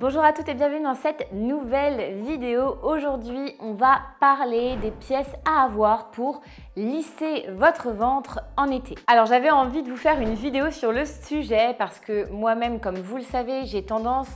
Bonjour à toutes et bienvenue dans cette nouvelle vidéo. Aujourd'hui, on va parler des pièces à avoir pour lisser votre ventre en été. Alors j'avais envie de vous faire une vidéo sur le sujet parce que moi-même, comme vous le savez, j'ai tendance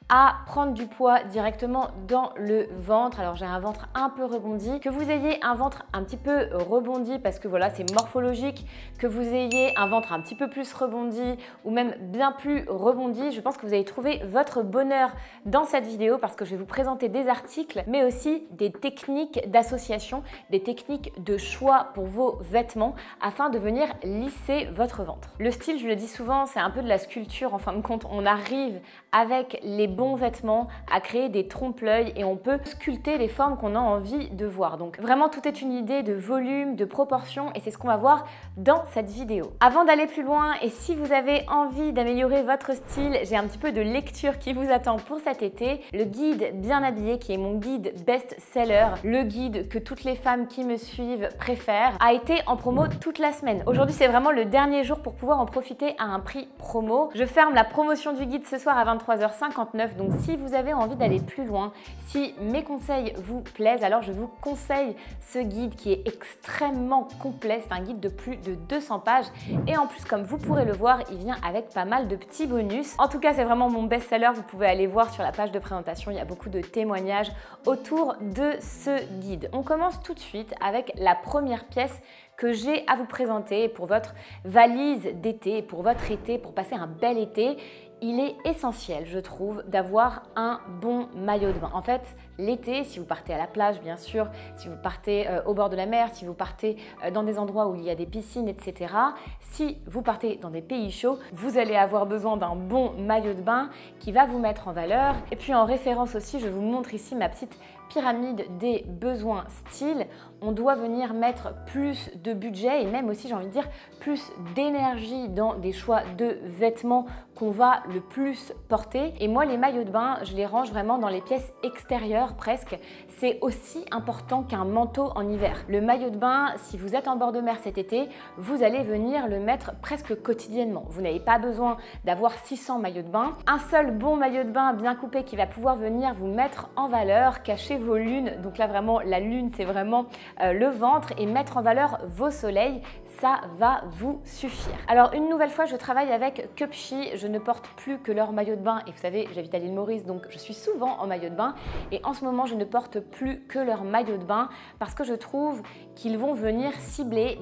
à prendre du poids directement dans le ventre. Alors j'ai un ventre un peu rebondi. Que vous ayez un ventre un petit peu rebondi parce que voilà, c'est morphologique, que vous ayez un ventre un petit peu plus rebondi ou même bien plus rebondi, je pense que vous allez trouver votre bonheur dans cette vidéo parce que je vais vous présenter des articles mais aussi des techniques d'association, des techniques de choix pour vos vêtements afin de venir lisser votre ventre. Le style, je le dis souvent, c'est un peu de la sculpture en fin de compte. On arrive avec les bons vêtements à créer des trompe-l'œil et on peut sculpter les formes qu'on a envie de voir. Donc vraiment tout est une idée de volume, de proportion et c'est ce qu'on va voir dans cette vidéo. Avant d'aller plus loin et si vous avez envie d'améliorer votre style, j'ai un petit peu de lecture qui vous attend pour cet été. Le guide Bien Habillé qui est mon guide best-seller, le guide que toutes les femmes qui me suivent préfèrent, a été en promo toute la semaine. Aujourd'hui c'est vraiment le dernier jour pour pouvoir en profiter à un prix promo. Je ferme la promotion du guide ce soir à 23h59. Donc si vous avez envie d'aller plus loin, si mes conseils vous plaisent, alors je vous conseille ce guide qui est extrêmement complet. C'est un guide de plus de 200 pages et en plus, comme vous pourrez le voir, il vient avec pas mal de petits bonus. En tout cas, c'est vraiment mon best-seller. Vous pouvez aller voir sur la page de présentation, il y a beaucoup de témoignages autour de ce guide. On commence tout de suite avec la première pièce que j'ai à vous présenter pour votre valise d'été, pour votre été, pour passer un bel été. Il est essentiel, je trouve, d'avoir un bon maillot de bain. En fait, l'été, si vous partez à la plage, bien sûr, si vous partez au bord de la mer, si vous partez dans des endroits où il y a des piscines, etc., si vous partez dans des pays chauds, vous allez avoir besoin d'un bon maillot de bain qui va vous mettre en valeur. Et puis en référence aussi, je vous montre ici ma petite pyramide des besoins style. On doit venir mettre plus de budget et même aussi, j'ai envie de dire, plus d'énergie dans des choix de vêtements qu'on va le plus porter. Et moi, les maillots de bain, je les range vraiment dans les pièces extérieures presque. C'est aussi important qu'un manteau en hiver. Le maillot de bain, si vous êtes en bord de mer cet été, vous allez venir le mettre presque quotidiennement. Vous n'avez pas besoin d'avoir 600 maillots de bain. Un seul bon maillot de bain bien coupé qui va pouvoir venir vous mettre en valeur, cacher vos lunes. Donc là, vraiment, la lune, c'est vraiment le ventre et mettre en valeur vos soleils. Ça va vous suffire. Alors une nouvelle fois, je travaille avec Cupshe. Je ne porte plus que leur maillot de bain et vous savez, j'habite à l'île Maurice donc je suis souvent en maillot de bain et en ce moment je ne porte plus que leur maillot de bain parce que je trouve qu'ils vont venir cibler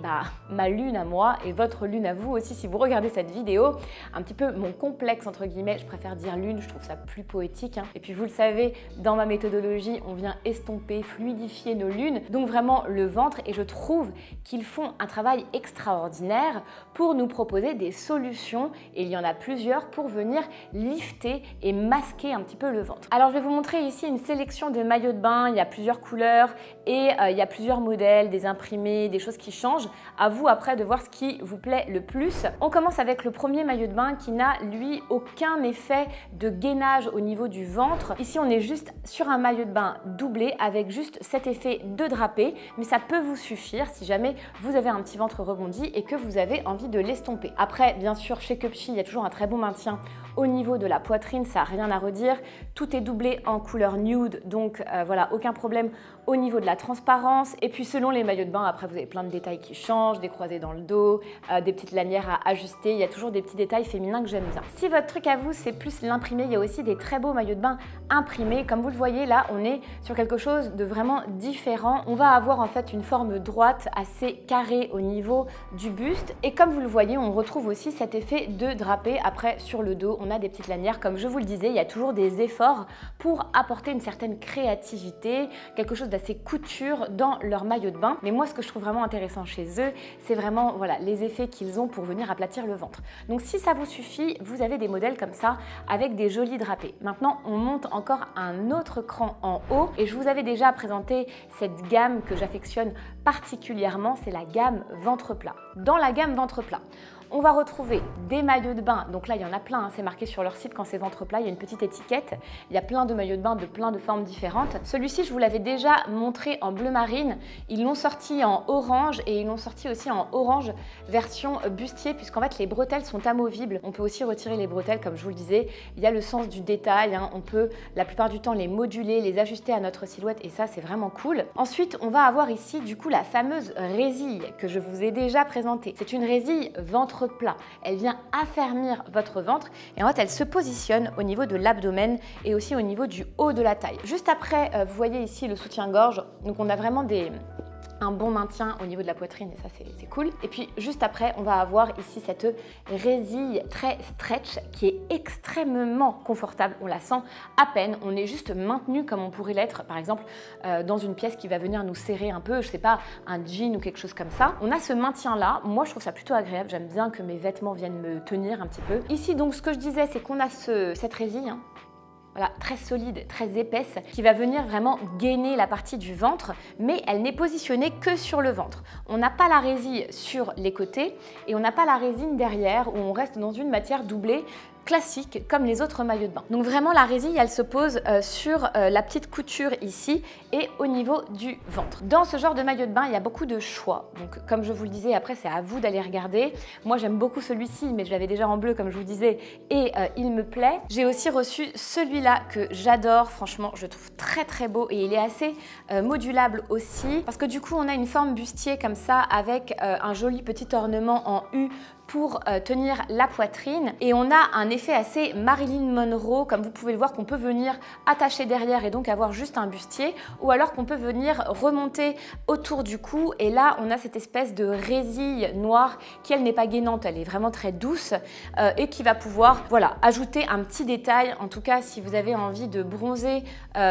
ma lune à moi et votre lune à vous aussi si vous regardez cette vidéo. Un petit peu mon complexe entre guillemets, je préfère dire lune, je trouve ça plus poétique hein. Et puis vous le savez, dans ma méthodologie, on vient estomper, fluidifier nos lunes, donc vraiment le ventre et je trouve qu'ils font un travail extraordinaire pour nous proposer des solutions et il y en a plusieurs pour venir lifter et masquer un petit peu le ventre. Alors je vais vous montrer ici une sélection de maillots de bain, il y a plusieurs couleurs et il y a plusieurs modèles, des imprimés, des choses qui changent. À vous après de voir ce qui vous plaît le plus. On commence avec le premier maillot de bain qui n'a lui aucun effet de gainage au niveau du ventre. Ici on est juste sur un maillot de bain doublé avec juste cet effet de drapé, mais ça peut vous suffire si jamais vous avez un petit ventre rebondi et que vous avez envie de l'estomper. Après bien sûr chez Cupshe il y a toujours un très bon maintien au niveau de la poitrine, ça n'a rien à redire. Tout est doublé en couleur nude, donc voilà, aucun problème au niveau de la transparence. Et puis selon les maillots de bain, après vous avez plein de détails qui changent, des croisés dans le dos, des petites lanières à ajuster. Il y a toujours des petits détails féminins que j'aime bien. Si votre truc à vous, c'est plus l'imprimé, il y a aussi des très beaux maillots de bain imprimés. Comme vous le voyez, là, on est sur quelque chose de vraiment différent. On va avoir en fait une forme droite assez carrée au niveau du buste. Et comme vous le voyez, on retrouve aussi cet effet de drapé. Après, sur le dos, on a des petites lanières. Comme je vous le disais, il y a toujours des efforts pour apporter une certaine créativité, quelque chose d'assez couture dans leur maillot de bain. Mais moi, ce que je trouve vraiment intéressant chez eux, c'est vraiment voilà, les effets qu'ils ont pour venir aplatir le ventre. Donc si ça vous suffit, vous avez des modèles comme ça avec des jolis drapés. Maintenant, on monte encore un autre cran en haut et je vous avais déjà présenté cette gamme que j'affectionne particulièrement, c'est la gamme ventre plat. Dans la gamme ventre plat, on va retrouver des maillots de bain. Donc là, il y en a plein, hein, c'est marqué sur leur site quand c'est ventre plat, il y a une petite étiquette. Il y a plein de maillots de bain de plein de formes différentes. Celui-ci, je vous l'avais déjà montré en bleu marine. Ils l'ont sorti en orange et ils l'ont sorti aussi en orange version bustier, puisqu'en fait, les bretelles sont amovibles. On peut aussi retirer les bretelles, comme je vous le disais. Il y a le sens du détail, hein. On peut la plupart du temps les moduler, les ajuster à notre silhouette et ça, c'est vraiment cool. Ensuite, on va avoir ici du coup la fameuse résille que je vous ai déjà présentée. C'est une résille ventre plat. Elle vient affermir votre ventre et en fait, elle se positionne au niveau de l'abdomen et aussi au niveau du haut de la taille. Juste après, vous voyez ici le soutien-gorge. Donc, on a vraiment un bon maintien au niveau de la poitrine et ça c'est cool. Et puis juste après, on va avoir ici cette résille très stretch qui est extrêmement confortable. On la sent à peine, on est juste maintenu comme on pourrait l'être par exemple dans une pièce qui va venir nous serrer un peu, je sais pas, un jean ou quelque chose comme ça. On a ce maintien là, moi je trouve ça plutôt agréable, j'aime bien que mes vêtements viennent me tenir un petit peu. Ici donc ce que je disais c'est qu'on a cette résille, hein. Voilà, très solide, très épaisse, qui va venir vraiment gainer la partie du ventre, mais elle n'est positionnée que sur le ventre. On n'a pas la résille sur les côtés et on n'a pas la résine derrière où on reste dans une matière doublée classique comme les autres maillots de bain. Donc vraiment la résille elle se pose sur la petite couture ici et au niveau du ventre. Dans ce genre de maillot de bain il y a beaucoup de choix, donc comme je vous le disais après c'est à vous d'aller regarder. Moi j'aime beaucoup celui-ci mais je l'avais déjà en bleu comme je vous disais et il me plaît. J'ai aussi reçu celui-là que j'adore, franchement je le trouve très très beau et il est assez modulable aussi parce que du coup on a une forme bustier comme ça avec un joli petit ornement en U pour tenir la poitrine et on a un effet assez Marilyn Monroe comme vous pouvez le voir qu'on peut venir attacher derrière et donc avoir juste un bustier ou alors qu'on peut venir remonter autour du cou et là on a cette espèce de résille noire qui elle n'est pas gainante, elle est vraiment très douce et qui va pouvoir voilà, ajouter un petit détail. En tout cas si vous avez envie de bronzer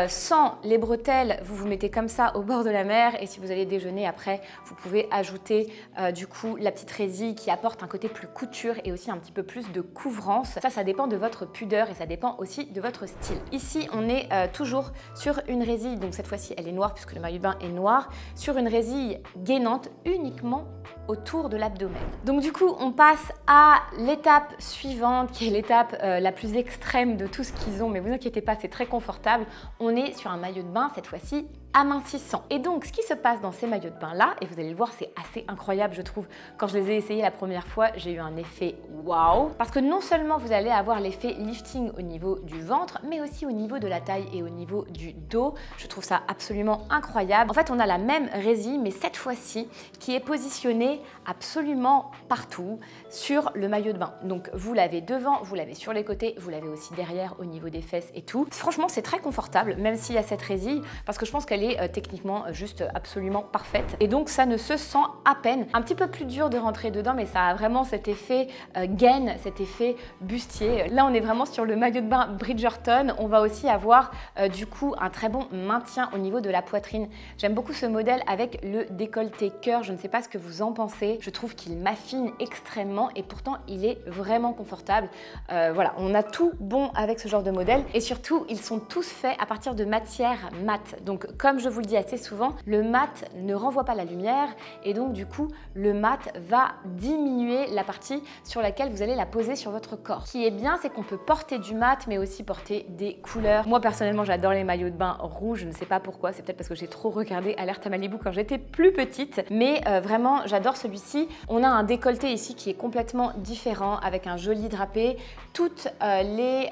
sans les bretelles, vous vous mettez comme ça au bord de la mer et si vous allez déjeuner après vous pouvez ajouter du coup la petite résille qui apporte un côté plus couture et aussi un petit peu plus de couvrance. Ça dépend de votre pudeur et ça dépend aussi de votre style. Ici, on est toujours sur une résille, donc cette fois-ci, elle est noire puisque le maillot de bain est noir, sur une résille gainante uniquement autour de l'abdomen. Donc du coup, on passe à l'étape suivante qui est l'étape la plus extrême de tout ce qu'ils ont, mais vous inquiétez pas, c'est très confortable. On est sur un maillot de bain cette fois-ci amincissant. Et donc, ce qui se passe dans ces maillots de bain-là, et vous allez le voir, c'est assez incroyable, je trouve. Quand je les ai essayés la première fois, j'ai eu un effet waouh. Parce que non seulement vous allez avoir l'effet lifting au niveau du ventre, mais aussi au niveau de la taille et au niveau du dos. Je trouve ça absolument incroyable. En fait, on a la même résille, mais cette fois-ci, qui est positionnée absolument partout sur le maillot de bain. Donc, vous l'avez devant, vous l'avez sur les côtés, vous l'avez aussi derrière au niveau des fesses et tout. Franchement, c'est très confortable, même s'il y a cette résille, parce que je pense qu'elle est techniquement juste absolument parfaite et donc ça ne se sent à peine. Un petit peu plus dur de rentrer dedans mais ça a vraiment cet effet gaine, cet effet bustier. Là on est vraiment sur le maillot de bain Bridgerton. On va aussi avoir du coup un très bon maintien au niveau de la poitrine. J'aime beaucoup ce modèle avec le décolleté cœur, je ne sais pas ce que vous en pensez. Je trouve qu'il m'affine extrêmement et pourtant il est vraiment confortable. Voilà, on a tout bon avec ce genre de modèle et surtout ils sont tous faits à partir de matière mate. Donc comme je vous le dis assez souvent, le mat ne renvoie pas la lumière et donc du coup le mat va diminuer la partie sur laquelle vous allez la poser sur votre corps. Ce qui est bien, c'est qu'on peut porter du mat mais aussi porter des couleurs. Moi personnellement j'adore les maillots de bain rouges, je ne sais pas pourquoi, c'est peut-être parce que j'ai trop regardé Alerte à Malibu quand j'étais plus petite, mais vraiment j'adore celui-ci. On a un décolleté ici qui est complètement différent avec un joli drapé. Toutes les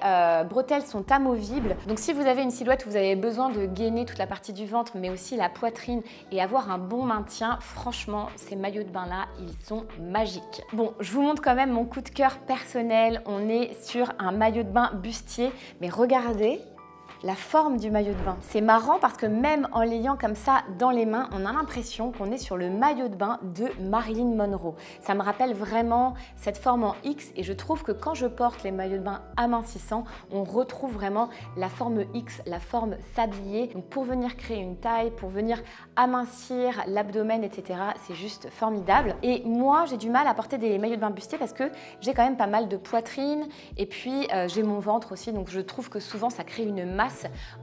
bretelles sont amovibles, donc si vous avez une silhouette où vous avez besoin de gainer toute la partie du ventre mais aussi la poitrine et avoir un bon maintien, franchement ces maillots de bain là ils sont magiques. Bon, je vous montre quand même mon coup de cœur personnel. On est sur un maillot de bain bustier mais regardez la forme du maillot de bain. C'est marrant parce que même en l'ayant comme ça dans les mains, on a l'impression qu'on est sur le maillot de bain de Marilyn Monroe. Ça me rappelle vraiment cette forme en X et je trouve que quand je porte les maillots de bain amincissants, on retrouve vraiment la forme X, la forme sablier. Donc pour venir créer une taille, pour venir amincir l'abdomen, etc. C'est juste formidable. Et moi, j'ai du mal à porter des maillots de bain bustiers parce que j'ai quand même pas mal de poitrine et puis j'ai mon ventre aussi. Donc je trouve que souvent ça crée une masse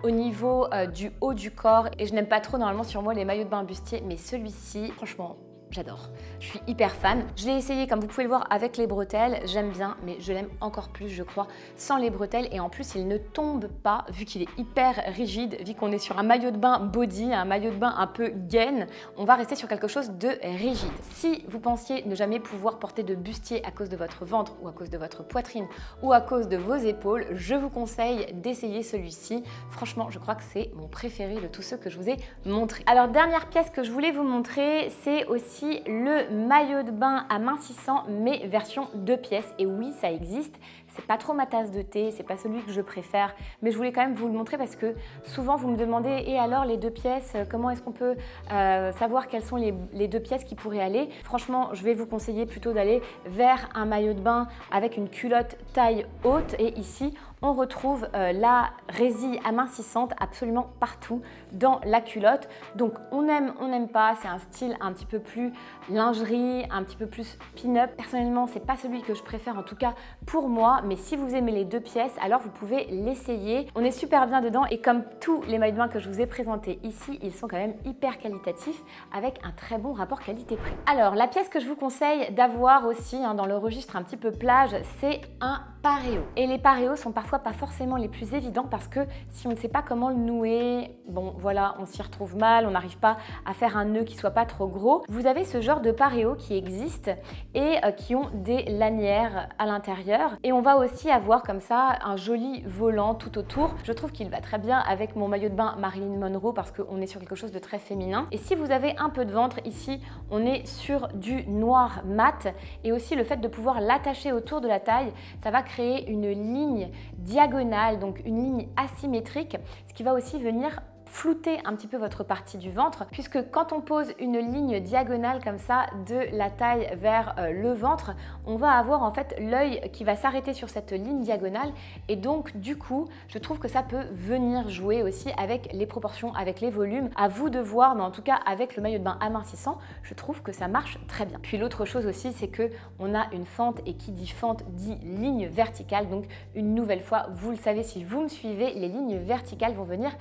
au niveau du haut du corps et je n'aime pas trop normalement sur moi les maillots de bain bustiers, mais celui-ci, franchement, j'adore. Je suis hyper fan. Je l'ai essayé, comme vous pouvez le voir, avec les bretelles. J'aime bien, mais je l'aime encore plus, je crois, sans les bretelles. Et en plus, il ne tombe pas, vu qu'il est hyper rigide, vu qu'on est sur un maillot de bain body, un maillot de bain un peu gaine. On va rester sur quelque chose de rigide. Si vous pensiez ne jamais pouvoir porter de bustier à cause de votre ventre ou à cause de votre poitrine ou à cause de vos épaules, je vous conseille d'essayer celui-ci. Franchement, je crois que c'est mon préféré de tous ceux que je vous ai montrés. Alors, dernière pièce que je voulais vous montrer, c'est aussi le maillot de bain amincissant, mais version 2 pièces. Et oui, ça existe. C'est pas trop ma tasse de thé, c'est pas celui que je préfère, mais je voulais quand même vous le montrer parce que souvent vous me demandez et alors les 2 pièces, comment est-ce qu'on peut savoir quelles sont les 2 pièces qui pourraient aller. Franchement, je vais vous conseiller plutôt d'aller vers un maillot de bain avec une culotte taille haute et ici on retrouve la résille amincissante absolument partout dans la culotte. Donc on aime, on n'aime pas, c'est un style un petit peu plus lingerie, un petit peu plus pin-up. Personnellement, c'est pas celui que je préfère en tout cas pour moi, mais si vous aimez les 2 pièces, alors vous pouvez l'essayer. On est super bien dedans et comme tous les maillots de bain que je vous ai présentés ici, ils sont quand même hyper qualitatifs avec un très bon rapport qualité-prix. Alors la pièce que je vous conseille d'avoir aussi dans le registre un petit peu plage, c'est un paréo. Et les paréos sont parfois pas forcément les plus évidents parce que si on ne sait pas comment le nouer, bon voilà, on s'y retrouve mal, on n'arrive pas à faire un nœud qui soit pas trop gros. Vous avez ce genre de paréos qui existent et qui ont des lanières à l'intérieur. Et on va aussi avoir comme ça un joli volant tout autour. Je trouve qu'il va très bien avec mon maillot de bain Marilyn Monroe parce qu'on est sur quelque chose de très féminin. Et si vous avez un peu de ventre, ici, on est sur du noir mat. Et aussi le fait de pouvoir l'attacher autour de la taille, ça va créer une ligne diagonale, donc une ligne asymétrique, ce qui va aussi venir flouter un petit peu votre partie du ventre puisque quand on pose une ligne diagonale comme ça de la taille vers le ventre, on va avoir en fait l'œil qui va s'arrêter sur cette ligne diagonale et donc du coup je trouve que ça peut venir jouer aussi avec les proportions, avec les volumes. À vous de voir, mais en tout cas avec le maillot de bain amincissant, je trouve que ça marche très bien. Puis l'autre chose aussi, c'est que on a une fente et qui dit fente dit ligne verticale. Donc une nouvelle fois, vous le savez si vous me suivez, les lignes verticales vont venir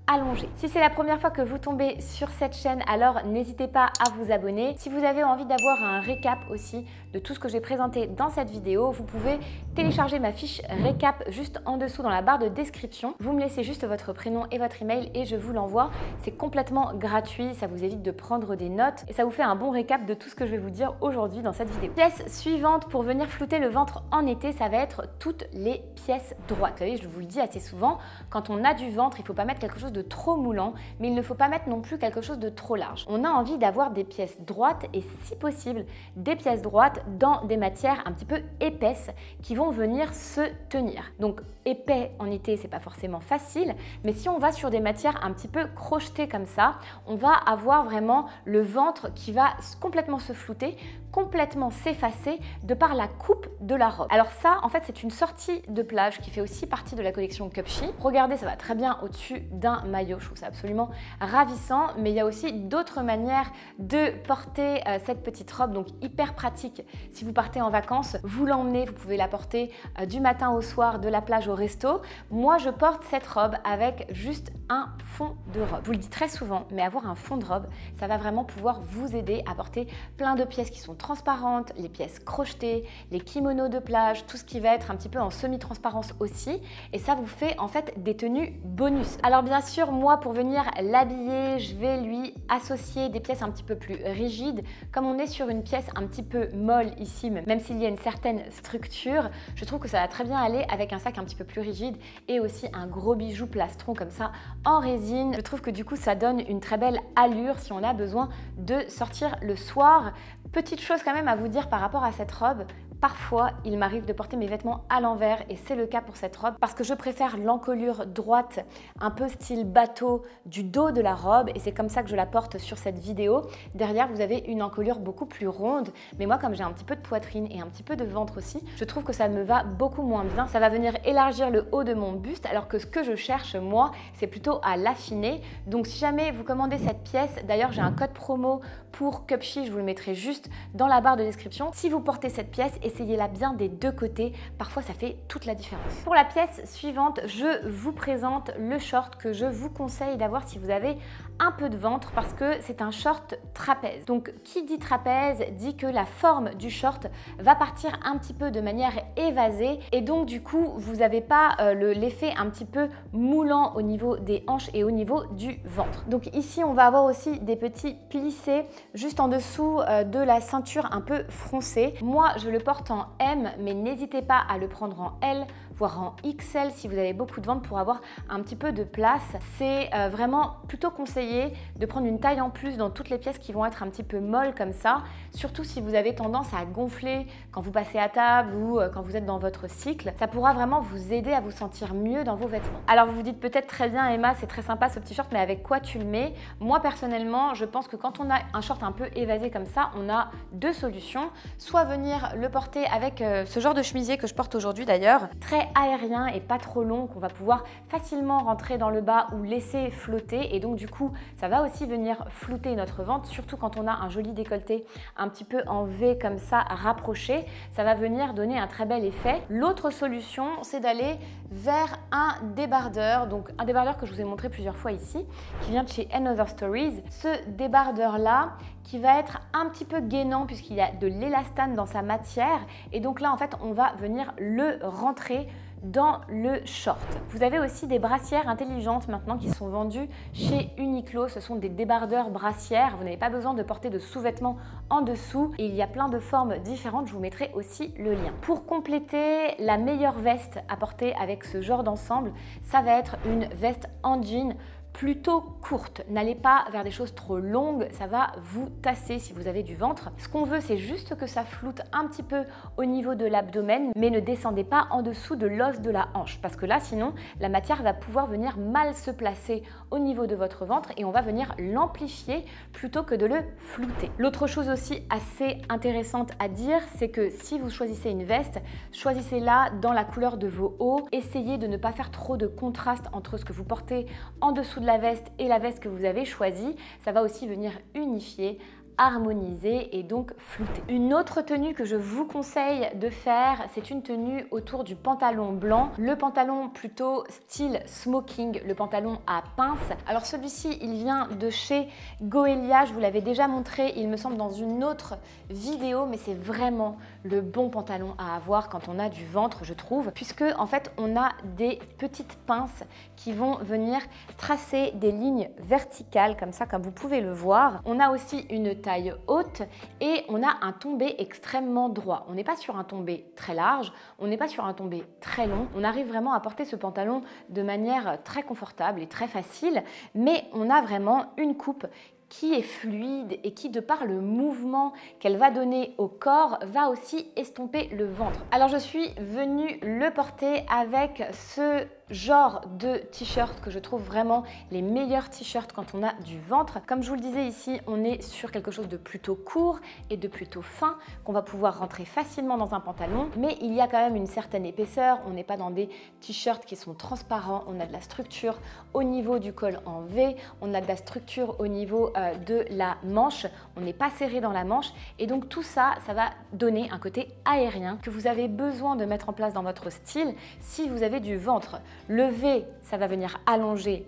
allongé. Si c'est la première fois que vous tombez sur cette chaîne, alors n'hésitez pas à vous abonner. Si vous avez envie d'avoir un récap aussi de tout ce que j'ai présenté dans cette vidéo, vous pouvez télécharger ma fiche récap juste en dessous dans la barre de description. Vous me laissez juste votre prénom et votre email et je vous l'envoie. C'est complètement gratuit, ça vous évite de prendre des notes et ça vous fait un bon récap de tout ce que je vais vous dire aujourd'hui dans cette vidéo. Pièce suivante pour venir flouter le ventre en été, ça va être toutes les pièces droites. Vous savez, je vous le dis assez souvent, quand on a du ventre, il ne faut pas mettre quelque chose de trop moulant, mais il ne faut pas mettre non plus quelque chose de trop large. On a envie d'avoir des pièces droites et si possible, des pièces droites dans des matières un petit peu épaisses qui vont venir se tenir. Donc épais en été, c'est pas forcément facile, mais si on va sur des matières un petit peu crochetées comme ça, on va avoir vraiment le ventre qui va complètement se flouter, complètement s'effacer de par la coupe de la robe. Alors ça, en fait, c'est une sortie de plage qui fait aussi partie de la collection Cupshe. Regardez, ça va très bien au-dessus d'un maillot. Je trouve ça absolument ravissant, mais il y a aussi d'autres manières de porter cette petite robe, donc hyper pratique. Si vous partez en vacances, vous l'emmenez, vous pouvez la porter du matin au soir, de la plage au resto. Moi, je porte cette robe avec juste un fond de robe. Je vous le dis très souvent, mais avoir un fond de robe, ça va vraiment pouvoir vous aider à porter plein de pièces qui sont transparentes, les pièces crochetées, les kimonos de plage, tout ce qui va être un petit peu en semi-transparence aussi. Et ça vous fait en fait des tenues bonus. Alors bien sûr, moi pour venir l'habiller, je vais lui associer des pièces un petit peu plus rigides. Comme on est sur une pièce un petit peu molle ici, même s'il y a une certaine structure, je trouve que ça va très bien aller avec un sac un petit peu plus rigide et aussi un gros bijou plastron comme ça en résine. Je trouve que du coup ça donne une très belle allure si on a besoin de sortir le soir. Petite chose quand même à vous dire par rapport à cette robe, parfois, il m'arrive de porter mes vêtements à l'envers et c'est le cas pour cette robe parce que je préfère l'encolure droite, un peu style bateau du dos de la robe et c'est comme ça que je la porte sur cette vidéo. Derrière, vous avez une encolure beaucoup plus ronde, mais moi, comme j'ai un petit peu de poitrine et un petit peu de ventre aussi, je trouve que ça me va beaucoup moins bien. Ça va venir élargir le haut de mon buste alors que ce que je cherche, moi, c'est plutôt à l'affiner. Donc, si jamais vous commandez cette pièce, d'ailleurs, j'ai un code promo pour Cupshe, je vous le mettrai juste dans la barre de description. Si vous portez cette pièce, essayez-la bien des deux côtés, parfois ça fait toute la différence. Pour la pièce suivante, je vous présente le short que je vous conseille d'avoir si vous avez un peu de ventre parce que c'est un short trapèze. Donc qui dit trapèze dit que la forme du short va partir un petit peu de manière évasée et donc du coup vous n'avez pas l'effet un petit peu moulant au niveau des hanches et au niveau du ventre. Donc ici on va avoir aussi des petits plissés juste en dessous de la ceinture un peu froncée. Moi je le porte en M mais n'hésitez pas à le prendre en L voire en XL si vous avez beaucoup de ventre pour avoir un petit peu de place. C'est vraiment plutôt conseillé de prendre une taille en plus dans toutes les pièces qui vont être un petit peu molles comme ça, surtout si vous avez tendance à gonfler quand vous passez à table ou quand vous êtes dans votre cycle. Ça pourra vraiment vous aider à vous sentir mieux dans vos vêtements. Alors vous vous dites peut-être très bien Emma, c'est très sympa ce petit short, mais avec quoi tu le mets? Moi personnellement, je pense que quand on a un short un peu évasé comme ça, on a deux solutions. Soit venir le porter avec ce genre de chemisier que je porte aujourd'hui d'ailleurs, très aérien et pas trop long, qu'on va pouvoir facilement rentrer dans le bas ou laisser flotter, et donc du coup ça va aussi venir flouter notre ventre, surtout quand on a un joli décolleté un petit peu en V comme ça rapproché, ça va venir donner un très bel effet. L'autre solution, c'est d'aller vers un débardeur, donc un débardeur que je vous ai montré plusieurs fois ici, qui vient de chez Another Stories. Ce débardeur là qui va être un petit peu gainant puisqu'il y a de l'élastane dans sa matière, et donc là en fait on va venir le rentrer dans le short. Vous avez aussi des brassières intelligentes maintenant qui sont vendues chez Uniqlo. Ce sont des débardeurs brassières. Vous n'avez pas besoin de porter de sous-vêtements en dessous et il y a plein de formes différentes. Je vous mettrai aussi le lien. Pour compléter, la meilleure veste à porter avec ce genre d'ensemble, ça va être une veste en jean plutôt courte. N'allez pas vers des choses trop longues, ça va vous tasser si vous avez du ventre. Ce qu'on veut, c'est juste que ça floute un petit peu au niveau de l'abdomen, mais ne descendez pas en dessous de l'os de la hanche, parce que là, sinon, la matière va pouvoir venir mal se placer au niveau de votre ventre et on va venir l'amplifier plutôt que de le flouter. L'autre chose aussi assez intéressante à dire, c'est que si vous choisissez une veste, choisissez-la dans la couleur de vos hauts. Essayez de ne pas faire trop de contraste entre ce que vous portez en dessous de la veste et la veste que vous avez choisie. Ça va aussi venir unifier, harmoniser et donc flouter. Une autre tenue que je vous conseille de faire, c'est une tenue autour du pantalon blanc, le pantalon plutôt style smoking, le pantalon à pince. Alors celui-ci, il vient de chez Goelia, je vous l'avais déjà montré, il me semble dans une autre vidéo, mais c'est vraiment le bon pantalon à avoir quand on a du ventre, je trouve, puisque en fait on a des petites pinces qui vont venir tracer des lignes verticales comme ça, comme vous pouvez le voir. On a aussi une taille haute et on a un tombé extrêmement droit. On n'est pas sur un tombé très large, on n'est pas sur un tombé très long. On arrive vraiment à porter ce pantalon de manière très confortable et très facile, mais on a vraiment une coupe qui est fluide et qui, de par le mouvement qu'elle va donner au corps, va aussi estomper le ventre. Alors je suis venue le porter avec ce genre de t-shirt que je trouve vraiment les meilleurs t-shirts quand on a du ventre. Comme je vous le disais ici, on est sur quelque chose de plutôt court et de plutôt fin qu'on va pouvoir rentrer facilement dans un pantalon, mais il y a quand même une certaine épaisseur. On n'est pas dans des t-shirts qui sont transparents, on a de la structure au niveau du col en V, on a de la structure au niveau de la manche, on n'est pas serré dans la manche et donc tout ça, ça va donner un côté aérien que vous avez besoin de mettre en place dans votre style si vous avez du ventre. Le V, ça va venir allonger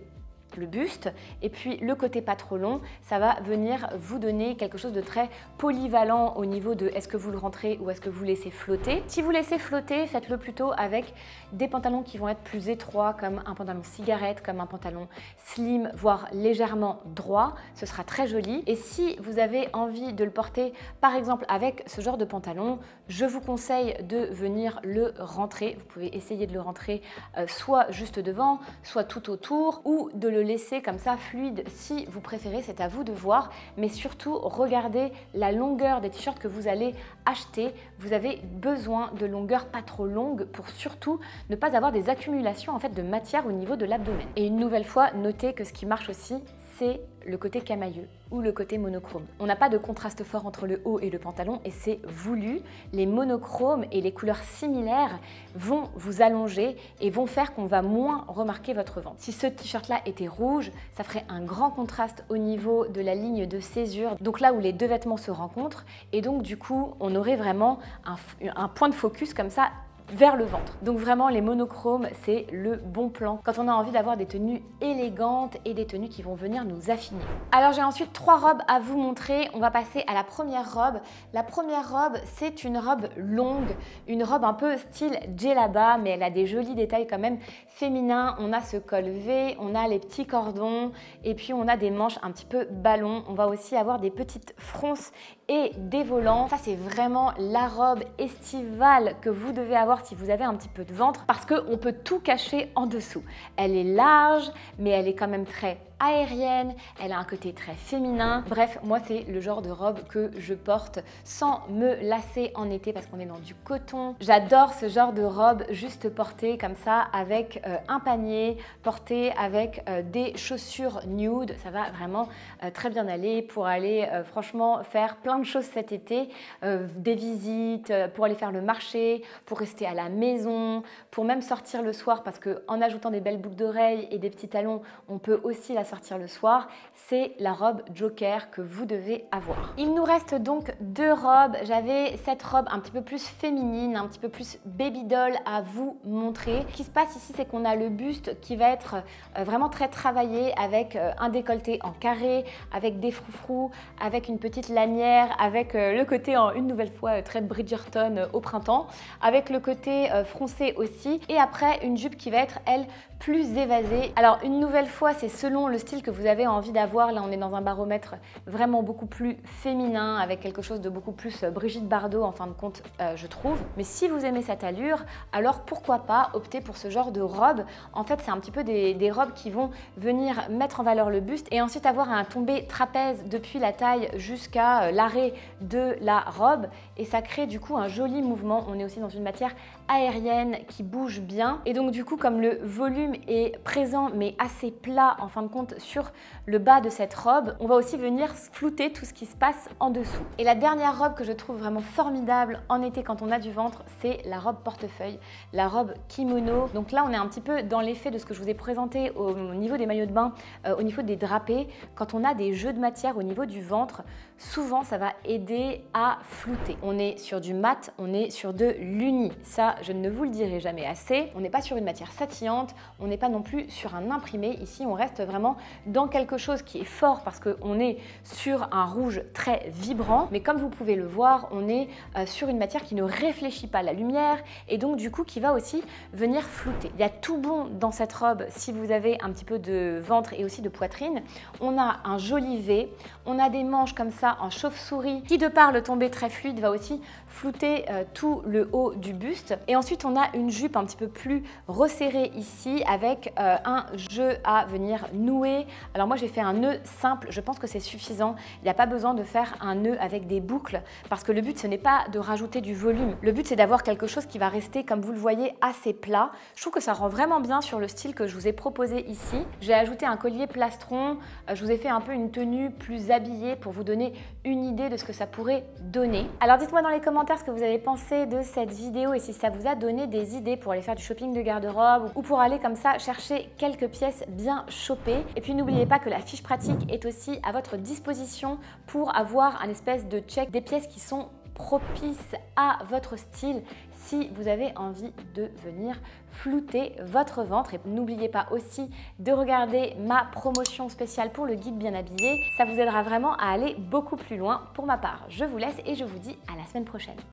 le buste et puis le côté pas trop long, ça va venir vous donner quelque chose de très polyvalent au niveau de est-ce que vous le rentrez ou est-ce que vous laissez flotter. Si vous laissez flotter, faites-le plutôt avec des pantalons qui vont être plus étroits comme un pantalon cigarette, comme un pantalon slim, voire légèrement droit, ce sera très joli. Et si vous avez envie de le porter par exemple avec ce genre de pantalon, je vous conseille de venir le rentrer. Vous pouvez essayer de le rentrer soit juste devant, soit tout autour ou de le laisser comme ça fluide si vous préférez, c'est à vous de voir, mais surtout regardez la longueur des t-shirts que vous allez acheter. Vous avez besoin de longueurs pas trop longues pour surtout ne pas avoir des accumulations en fait de matière au niveau de l'abdomen. Et une nouvelle fois, notez que ce qui marche aussi, c'est le côté camailleux ou le côté monochrome. On n'a pas de contraste fort entre le haut et le pantalon et c'est voulu. Les monochromes et les couleurs similaires vont vous allonger et vont faire qu'on va moins remarquer votre ventre. Si ce t-shirt-là était rouge, ça ferait un grand contraste au niveau de la ligne de césure, donc là où les deux vêtements se rencontrent, et donc du coup, on aurait vraiment un point de focus comme ça vers le ventre. Donc vraiment les monochromes, c'est le bon plan quand on a envie d'avoir des tenues élégantes et des tenues qui vont venir nous affiner. Alors j'ai ensuite 3 robes à vous montrer. On va passer à la première robe. La première robe, c'est une robe longue, une robe un peu style djellaba, mais elle a des jolis détails quand même féminins. On a ce col V, on a les petits cordons et puis on a des manches un petit peu ballon. On va aussi avoir des petites fronces et des volants. Ça, c'est vraiment la robe estivale que vous devez avoir si vous avez un petit peu de ventre parce qu'on peut tout cacher en dessous. Elle est large, mais elle est quand même très aérienne, elle a un côté très féminin. Bref, moi c'est le genre de robe que je porte sans me lasser en été parce qu'on est dans du coton. J'adore ce genre de robe juste portée comme ça avec un panier, portée avec des chaussures nude. Ça va vraiment très bien aller pour aller franchement faire plein de choses cet été, des visites, pour aller faire le marché, pour rester à la maison, pour même sortir le soir parce qu'en ajoutant des belles boucles d'oreilles et des petits talons, on peut aussi la sortir le soir. C'est la robe Joker que vous devez avoir. Il nous reste donc 2 robes. J'avais cette robe un petit peu plus féminine, un petit peu plus baby doll à vous montrer. Ce qui se passe ici, c'est qu'on a le buste qui va être vraiment très travaillé avec un décolleté en carré, avec des froufrous, avec une petite lanière, avec le côté en une nouvelle fois très Bridgerton au printemps, avec le côté froncé aussi et après une jupe qui va être elle plus évasée. Alors une nouvelle fois, c'est selon le style que vous avez envie d'avoir. Là, on est dans un baromètre vraiment beaucoup plus féminin avec quelque chose de beaucoup plus Brigitte Bardot en fin de compte, je trouve. Mais si vous aimez cette allure, alors pourquoi pas opter pour ce genre de robe. En fait, c'est un petit peu des robes qui vont venir mettre en valeur le buste et ensuite avoir un tombé trapèze depuis la taille jusqu'à l'arrêt de la robe et ça crée du coup un joli mouvement. On est aussi dans une matière aérienne qui bouge bien et donc du coup comme le volume est présent mais assez plat en fin de compte sur le bas de cette robe, on va aussi venir flouter tout ce qui se passe en dessous. Et la dernière robe que je trouve vraiment formidable en été quand on a du ventre, c'est la robe portefeuille, la robe kimono. Donc là on est un petit peu dans l'effet de ce que je vous ai présenté au niveau des maillots de bain, au niveau des drapés. Quand on a des jeux de matière au niveau du ventre, souvent ça va aider à flouter. On est sur du mat, on est sur de l'uni. Ça, je ne vous le dirai jamais assez. On n'est pas sur une matière satinante, on n'est pas non plus sur un imprimé. Ici, on reste vraiment dans quelque chose qui est fort parce qu'on est sur un rouge très vibrant. Mais comme vous pouvez le voir, on est sur une matière qui ne réfléchit pas la lumière et donc du coup qui va aussi venir flouter. Il y a tout bon dans cette robe si vous avez un petit peu de ventre et aussi de poitrine. On a un joli V, on a des manches comme ça en chauve-souris qui de par le tombé très fluide va aussi flouter tout le haut du buste. Et ensuite on a une jupe un petit peu plus resserrée ici avec un jeu à venir nouer. Alors moi j'ai fait un nœud simple, je pense que c'est suffisant. Il n'y a pas besoin de faire un nœud avec des boucles parce que le but ce n'est pas de rajouter du volume. Le but c'est d'avoir quelque chose qui va rester comme vous le voyez assez plat. Je trouve que ça rend vraiment bien sur le style que je vous ai proposé ici. J'ai ajouté un collier plastron, je vous ai fait un peu une tenue plus habillée pour vous donner une idée de ce que ça pourrait donner. Alors dites-moi dans les commentaires ce que vous avez pensé de cette vidéo et si ça vous a donné des idées pour aller faire du shopping de garde-robe ou pour aller comme ça chercher quelques pièces bien chopées. Et puis n'oubliez pas que la fiche pratique est aussi à votre disposition pour avoir un espèce de check des pièces qui sont propices à votre style si vous avez envie de venir flouter votre ventre. Et n'oubliez pas aussi de regarder ma promotion spéciale pour le guide bien habillé. Ça vous aidera vraiment à aller beaucoup plus loin. Pour ma part, je vous laisse et je vous dis à la semaine prochaine.